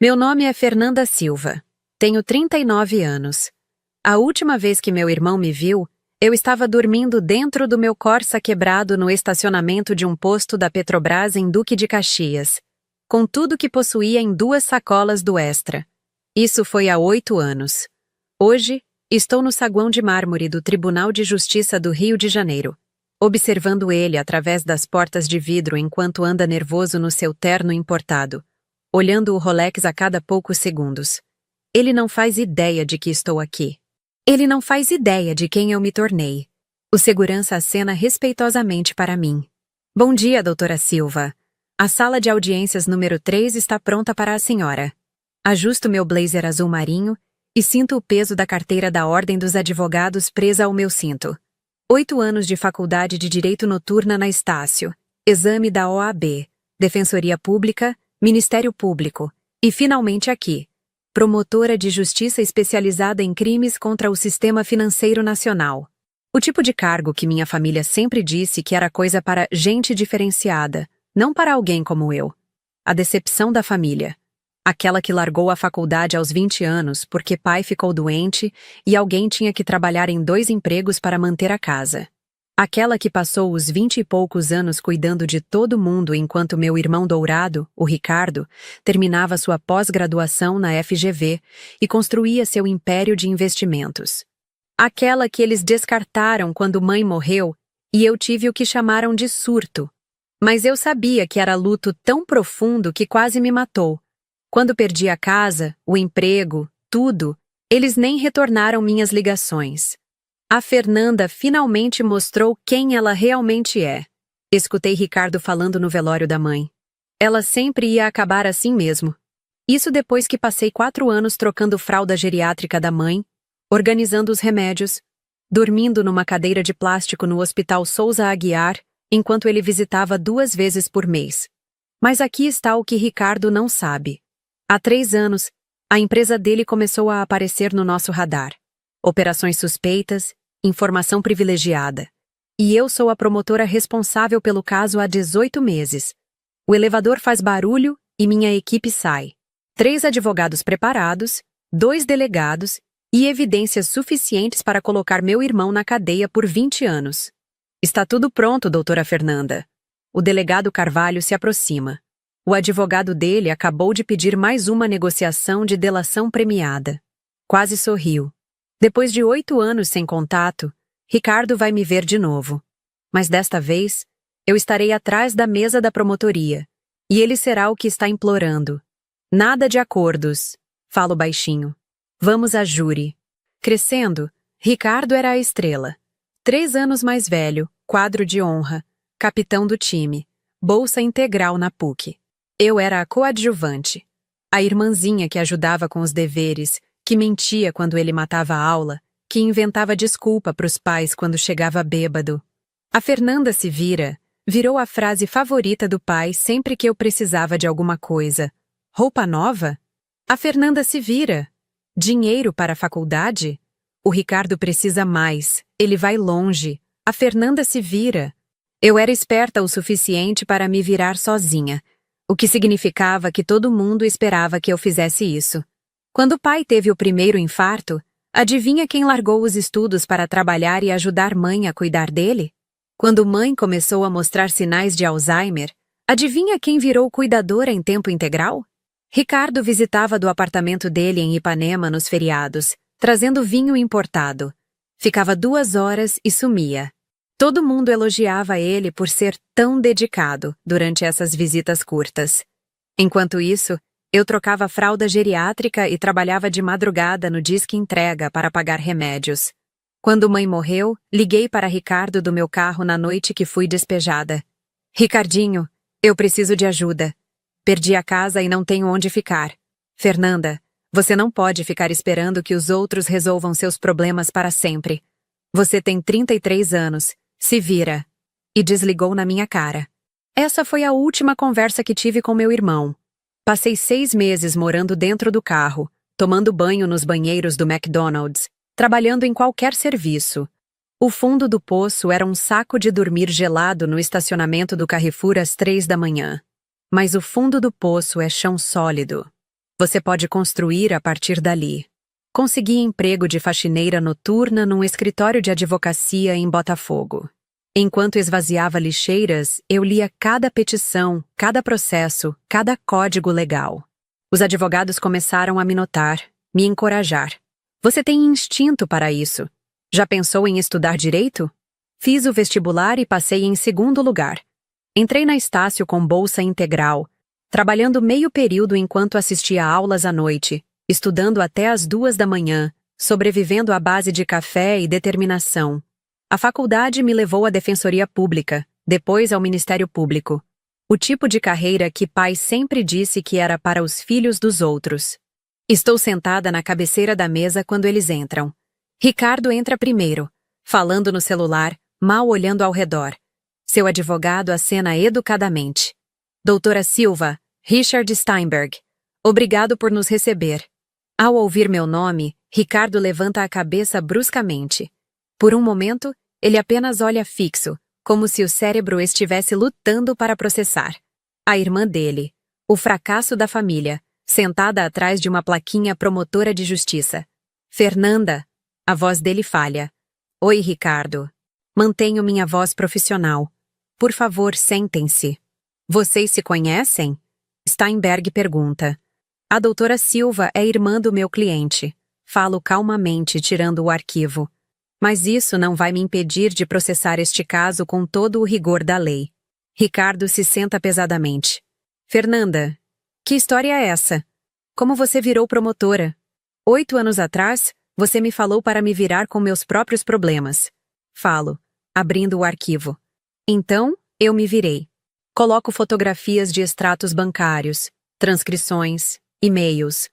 Meu nome é Fernanda Silva. Tenho 39 anos. A última vez que meu irmão me viu, eu estava dormindo dentro do meu Corsa quebrado no estacionamento de um posto da Petrobras em Duque de Caxias, com tudo que possuía em 2 sacolas do Extra. Isso foi há 8 anos. Hoje, estou no saguão de mármore do Tribunal de Justiça do Rio de Janeiro, observando ele através das portas de vidro enquanto anda nervoso no seu terno importado, olhando o Rolex a cada poucos segundos. Ele não faz ideia de que estou aqui. Ele não faz ideia de quem eu me tornei. O segurança acena respeitosamente para mim. Bom dia, doutora Silva. A sala de audiências número 3 está pronta para a senhora. Ajusto meu blazer azul marinho e sinto o peso da carteira da Ordem dos Advogados presa ao meu cinto. 8 anos de faculdade de Direito Noturna na Estácio, exame da OAB, Defensoria Pública, Ministério Público e, finalmente aqui, promotora de justiça especializada em crimes contra o sistema financeiro nacional. O tipo de cargo que minha família sempre disse que era coisa para gente diferenciada, não para alguém como eu. A decepção da família. Aquela que largou a faculdade aos 20 anos porque pai ficou doente e alguém tinha que trabalhar em 2 empregos para manter a casa. Aquela que passou os 20 e poucos anos cuidando de todo mundo enquanto meu irmão dourado, o Ricardo, terminava sua pós-graduação na FGV e construía seu império de investimentos. Aquela que eles descartaram quando mãe morreu e eu tive o que chamaram de surto. Mas eu sabia que era luto tão profundo que quase me matou. Quando perdi a casa, o emprego, tudo, eles nem retornaram minhas ligações. A Fernanda finalmente mostrou quem ela realmente é. Escutei Ricardo falando no velório da mãe. Ela sempre ia acabar assim mesmo. Isso depois que passei 4 anos trocando fralda geriátrica da mãe, organizando os remédios, dormindo numa cadeira de plástico no Hospital Souza Aguiar, enquanto ele visitava 2 vezes por mês. Mas aqui está o que Ricardo não sabe. Há 3 anos, a empresa dele começou a aparecer no nosso radar. Operações suspeitas, informação privilegiada. E eu sou a promotora responsável pelo caso há 18 meses. O elevador faz barulho e minha equipe sai. 3 advogados preparados, 2 delegados e evidências suficientes para colocar meu irmão na cadeia por 20 anos. Está tudo pronto, doutora Fernanda. O delegado Carvalho se aproxima. O advogado dele acabou de pedir mais uma negociação de delação premiada. Quase sorriu. Depois de 8 anos sem contato, Ricardo vai me ver de novo. Mas desta vez, eu estarei atrás da mesa da promotoria, e ele será o que está implorando. Nada de acordos, falo baixinho. Vamos a júri. Crescendo, Ricardo era a estrela. 3 anos mais velho, quadro de honra, capitão do time, bolsa integral na PUC. Eu era a coadjuvante, a irmãzinha que ajudava com os deveres, que mentia quando ele matava a aula, que inventava desculpa para os pais quando chegava bêbado. A Fernanda se vira virou a frase favorita do pai sempre que eu precisava de alguma coisa. Roupa nova? A Fernanda se vira. Dinheiro para a faculdade? O Ricardo precisa mais, ele vai longe. A Fernanda se vira. Eu era esperta o suficiente para me virar sozinha, o que significava que todo mundo esperava que eu fizesse isso. Quando o pai teve o primeiro infarto, adivinha quem largou os estudos para trabalhar e ajudar mãe a cuidar dele? Quando mãe começou a mostrar sinais de Alzheimer, adivinha quem virou cuidadora em tempo integral? Ricardo visitava do apartamento dele em Ipanema nos feriados, trazendo vinho importado. Ficava 2 horas e sumia. Todo mundo elogiava ele por ser tão dedicado durante essas visitas curtas. Enquanto isso, eu trocava fralda geriátrica e trabalhava de madrugada no Disque Entrega para pagar remédios. Quando mãe morreu, liguei para Ricardo do meu carro na noite que fui despejada. Ricardinho, eu preciso de ajuda. Perdi a casa e não tenho onde ficar. Fernanda, você não pode ficar esperando que os outros resolvam seus problemas para sempre. Você tem 33 anos. Se vira. E desligou na minha cara. Essa foi a última conversa que tive com meu irmão. Passei 6 meses morando dentro do carro, tomando banho nos banheiros do McDonald's, trabalhando em qualquer serviço. O fundo do poço era um saco de dormir gelado no estacionamento do Carrefour às 3 da manhã. Mas o fundo do poço é chão sólido. Você pode construir a partir dali. Consegui emprego de faxineira noturna num escritório de advocacia em Botafogo. Enquanto esvaziava lixeiras, eu lia cada petição, cada processo, cada código legal. Os advogados começaram a me notar, me encorajar. Você tem instinto para isso. Já pensou em estudar direito? Fiz o vestibular e passei em segundo lugar. Entrei na Estácio com bolsa integral, trabalhando meio período enquanto assistia aulas à noite, estudando até às 2 da manhã, sobrevivendo à base de café e determinação. A faculdade me levou à Defensoria Pública, depois ao Ministério Público. O tipo de carreira que pai sempre disse que era para os filhos dos outros. Estou sentada na cabeceira da mesa quando eles entram. Ricardo entra primeiro, falando no celular, mal olhando ao redor. Seu advogado acena educadamente. Doutora Silva, Richard Steinberg. Obrigado por nos receber. Ao ouvir meu nome, Ricardo levanta a cabeça bruscamente. Por um momento, ele apenas olha fixo, como se o cérebro estivesse lutando para processar. A irmã dele, o fracasso da família, sentada atrás de uma plaquinha promotora de justiça. Fernanda. A voz dele falha. Oi, Ricardo. Mantenho minha voz profissional. Por favor, sentem-se. Vocês se conhecem? Steinberg pergunta. A doutora Silva é irmã do meu cliente. Falo calmamente, tirando o arquivo. Mas isso não vai me impedir de processar este caso com todo o rigor da lei. Ricardo se senta pesadamente. Fernanda, que história é essa? Como você virou promotora? 8 anos atrás, você me falou para me virar com meus próprios problemas. Falo, abrindo o arquivo. Então, eu me virei. Coloco fotografias de extratos bancários, transcrições, e-mails.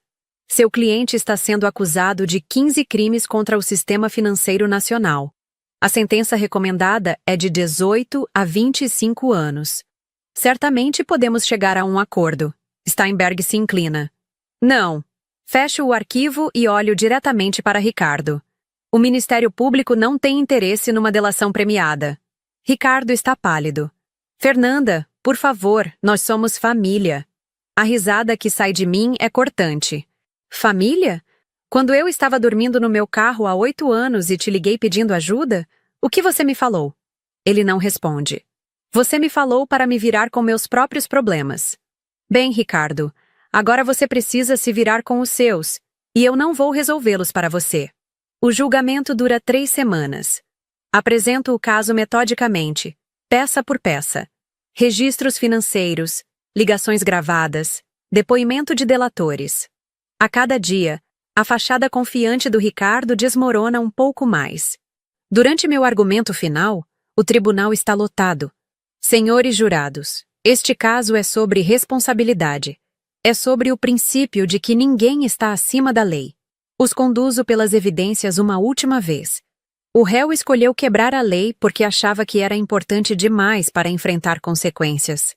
Seu cliente está sendo acusado de 15 crimes contra o sistema financeiro nacional. A sentença recomendada é de 18 a 25 anos. Certamente podemos chegar a um acordo. Steinberg se inclina. Não. Fecho o arquivo e olho diretamente para Ricardo. O Ministério Público não tem interesse numa delação premiada. Ricardo está pálido. Fernanda, por favor, nós somos família. A risada que sai de mim é cortante. Família? Quando eu estava dormindo no meu carro há 8 anos e te liguei pedindo ajuda, o que você me falou? Ele não responde. Você me falou para me virar com meus próprios problemas. Bem, Ricardo, agora você precisa se virar com os seus, e eu não vou resolvê-los para você. O julgamento dura 3 semanas. Apresento o caso metodicamente, peça por peça. Registros financeiros, ligações gravadas, depoimento de delatores. A cada dia, a fachada confiante do Ricardo desmorona um pouco mais. Durante meu argumento final, o tribunal está lotado. Senhores jurados, este caso é sobre responsabilidade. É sobre o princípio de que ninguém está acima da lei. Os conduzo pelas evidências uma última vez. O réu escolheu quebrar a lei porque achava que era importante demais para enfrentar consequências.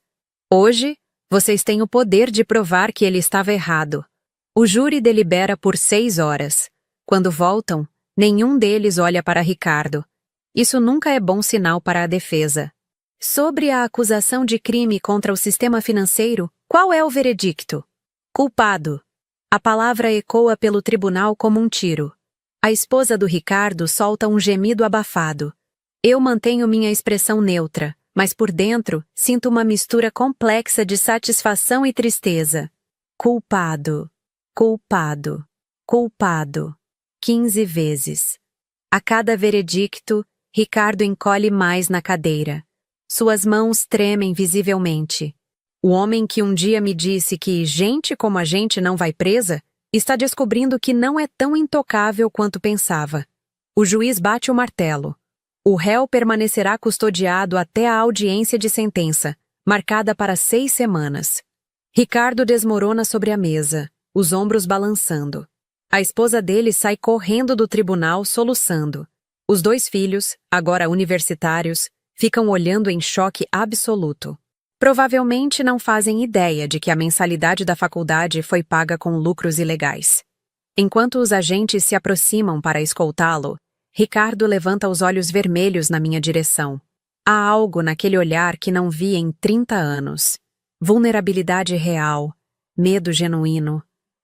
Hoje, vocês têm o poder de provar que ele estava errado. O júri delibera por 6 horas. Quando voltam, nenhum deles olha para Ricardo. Isso nunca é bom sinal para a defesa. Sobre a acusação de crime contra o sistema financeiro, qual é o veredicto? Culpado. A palavra ecoa pelo tribunal como um tiro. A esposa do Ricardo solta um gemido abafado. Eu mantenho minha expressão neutra, mas por dentro sinto uma mistura complexa de satisfação e tristeza. Culpado. Culpado. Culpado. 15 vezes. A cada veredicto, Ricardo encolhe mais na cadeira. Suas mãos tremem visivelmente. O homem que um dia me disse que gente como a gente não vai presa, está descobrindo que não é tão intocável quanto pensava. O juiz bate o martelo. O réu permanecerá custodiado até a audiência de sentença, marcada para 6 semanas. Ricardo desmorona sobre a mesa, os ombros balançando. A esposa dele sai correndo do tribunal soluçando. Os 2 filhos, agora universitários, ficam olhando em choque absoluto. Provavelmente não fazem ideia de que a mensalidade da faculdade foi paga com lucros ilegais. Enquanto os agentes se aproximam para escoltá-lo, Ricardo levanta os olhos vermelhos na minha direção. Há algo naquele olhar que não vi em 30 anos. Vulnerabilidade real, medo genuíno.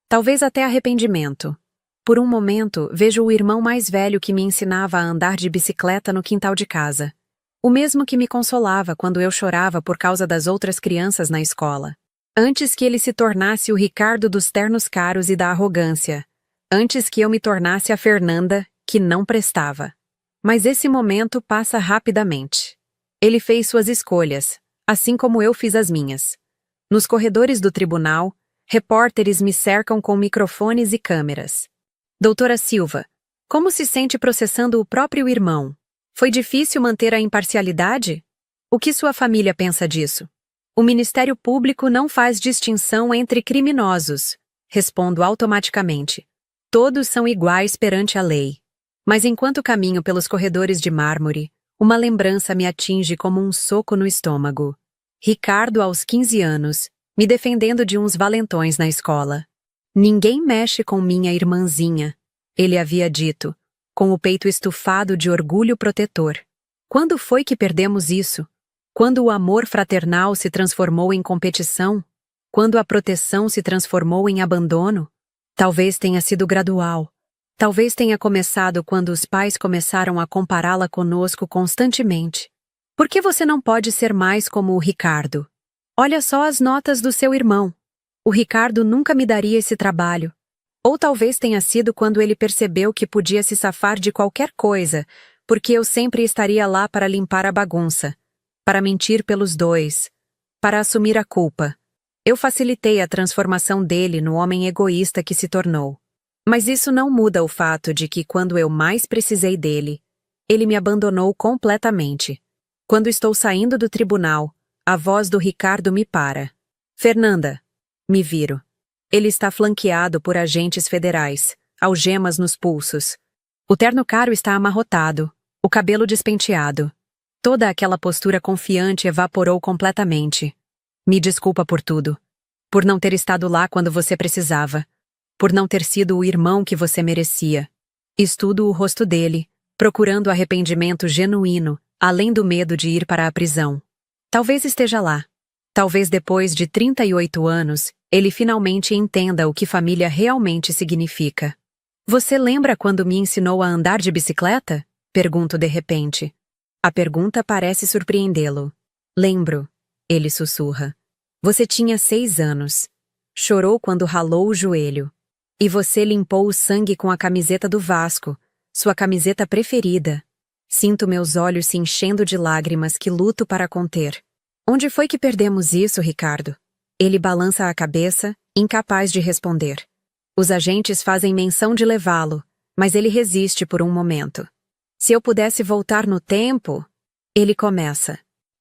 Talvez até arrependimento. Por um momento, vejo o irmão mais velho que me ensinava a andar de bicicleta no quintal de casa. O mesmo que me consolava quando eu chorava por causa das outras crianças na escola. Antes que ele se tornasse o Ricardo dos ternos caros e da arrogância. Antes que eu me tornasse a Fernanda, que não prestava. Mas esse momento passa rapidamente. Ele fez suas escolhas, assim como eu fiz as minhas. Nos corredores do tribunal, repórteres me cercam com microfones e câmeras. Doutora Silva, como se sente processando o próprio irmão? Foi difícil manter a imparcialidade? O que sua família pensa disso? O Ministério Público não faz distinção entre criminosos. Respondo automaticamente. Todos são iguais perante a lei. Mas enquanto caminho pelos corredores de mármore, uma lembrança me atinge como um soco no estômago. Ricardo, aos 15 anos, me defendendo de uns valentões na escola. Ninguém mexe com minha irmãzinha, ele havia dito, com o peito estufado de orgulho protetor. Quando foi que perdemos isso? Quando o amor fraternal se transformou em competição? Quando a proteção se transformou em abandono? Talvez tenha sido gradual. Talvez tenha começado quando os pais começaram a compará-la conosco constantemente. Por que você não pode ser mais como o Ricardo? Olha só as notas do seu irmão. O Ricardo nunca me daria esse trabalho. Ou talvez tenha sido quando ele percebeu que podia se safar de qualquer coisa, porque eu sempre estaria lá para limpar a bagunça, para mentir pelos dois, para assumir a culpa. Eu facilitei a transformação dele no homem egoísta que se tornou. Mas isso não muda o fato de que, quando eu mais precisei dele, ele me abandonou completamente. Quando estou saindo do tribunal, a voz do Ricardo me para. Fernanda. Me viro. Ele está flanqueado por agentes federais, algemas nos pulsos. O terno caro está amarrotado, o cabelo despenteado. Toda aquela postura confiante evaporou completamente. Me desculpa por tudo. Por não ter estado lá quando você precisava. Por não ter sido o irmão que você merecia. Estudo o rosto dele, procurando arrependimento genuíno, além do medo de ir para a prisão. Talvez esteja lá. Talvez depois de 38 anos, ele finalmente entenda o que família realmente significa. Você lembra quando me ensinou a andar de bicicleta? Pergunto de repente. A pergunta parece surpreendê-lo. Lembro, ele sussurra. Você tinha 6 anos. Chorou quando ralou o joelho. E você limpou o sangue com a camiseta do Vasco, sua camiseta preferida. Sinto meus olhos se enchendo de lágrimas que luto para conter. Onde foi que perdemos isso, Ricardo? Ele balança a cabeça, incapaz de responder. Os agentes fazem menção de levá-lo, mas ele resiste por um momento. Se eu pudesse voltar no tempo... Ele começa.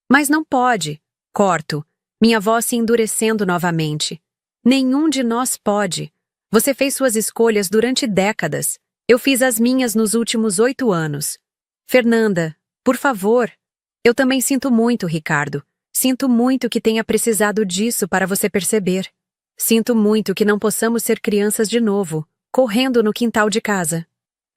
Mas não pode. Corto, minha voz se endurecendo novamente. Nenhum de nós pode. Você fez suas escolhas durante décadas. Eu fiz as minhas nos últimos 8 anos. Fernanda, por favor. Eu também sinto muito, Ricardo. Sinto muito que tenha precisado disso para você perceber. Sinto muito que não possamos ser crianças de novo, correndo no quintal de casa.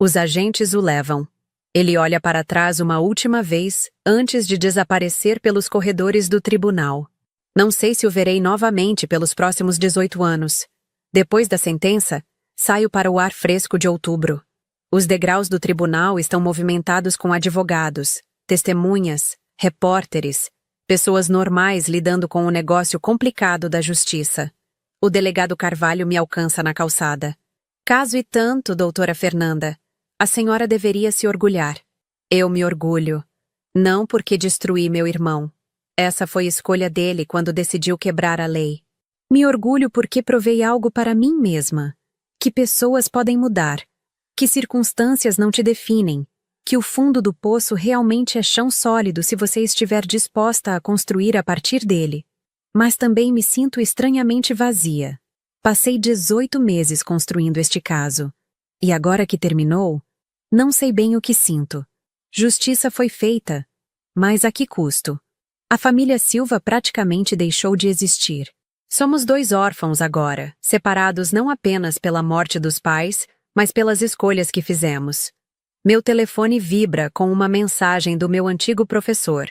Os agentes o levam. Ele olha para trás uma última vez, antes de desaparecer pelos corredores do tribunal. Não sei se o verei novamente pelos próximos 18 anos. Depois da sentença, saio para o ar fresco de outubro. Os degraus do tribunal estão movimentados com advogados, testemunhas, repórteres, pessoas normais lidando com o negócio complicado da justiça. O delegado Carvalho me alcança na calçada. Caso e tanto, doutora Fernanda. A senhora deveria se orgulhar. Eu me orgulho. Não porque destruí meu irmão. Essa foi escolha dele quando decidiu quebrar a lei. Me orgulho porque provei algo para mim mesma. Que pessoas podem mudar. Que circunstâncias não te definem. Que o fundo do poço realmente é chão sólido se você estiver disposta a construir a partir dele. Mas também me sinto estranhamente vazia. Passei 18 meses construindo este caso. E agora que terminou, não sei bem o que sinto. Justiça foi feita. Mas a que custo? A família Silva praticamente deixou de existir. Somos 2 órfãos agora, separados não apenas pela morte dos pais, mas pelas escolhas que fizemos. Meu telefone vibra com uma mensagem do meu antigo professor.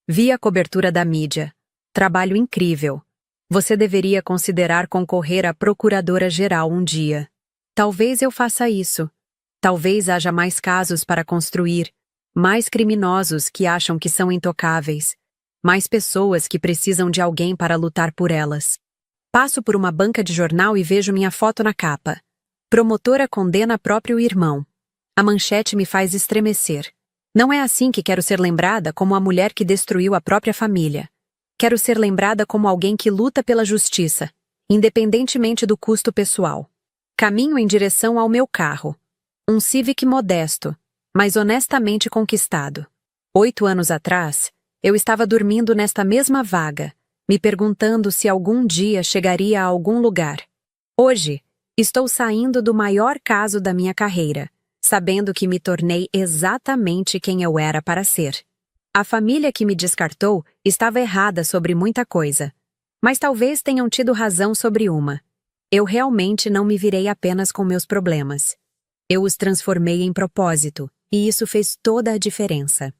Vi a cobertura da mídia. Trabalho incrível. Você deveria considerar concorrer à procuradora-geral um dia. Talvez eu faça isso. Talvez haja mais casos para construir, mais criminosos que acham que são intocáveis, mais pessoas que precisam de alguém para lutar por elas. Passo por uma banca de jornal e vejo minha foto na capa. Promotora condena próprio irmão. A manchete me faz estremecer. Não é assim que quero ser lembrada, como a mulher que destruiu a própria família. Quero ser lembrada como alguém que luta pela justiça, independentemente do custo pessoal. Caminho em direção ao meu carro. Um Civic modesto, mas honestamente conquistado. 8 anos atrás, eu estava dormindo nesta mesma vaga, me perguntando se algum dia chegaria a algum lugar. Hoje, estou saindo do maior caso da minha carreira, sabendo que me tornei exatamente quem eu era para ser. A família que me descartou estava errada sobre muita coisa, mas talvez tenham tido razão sobre uma. Eu realmente não me virei apenas com meus problemas. Eu os transformei em propósito, e isso fez toda a diferença.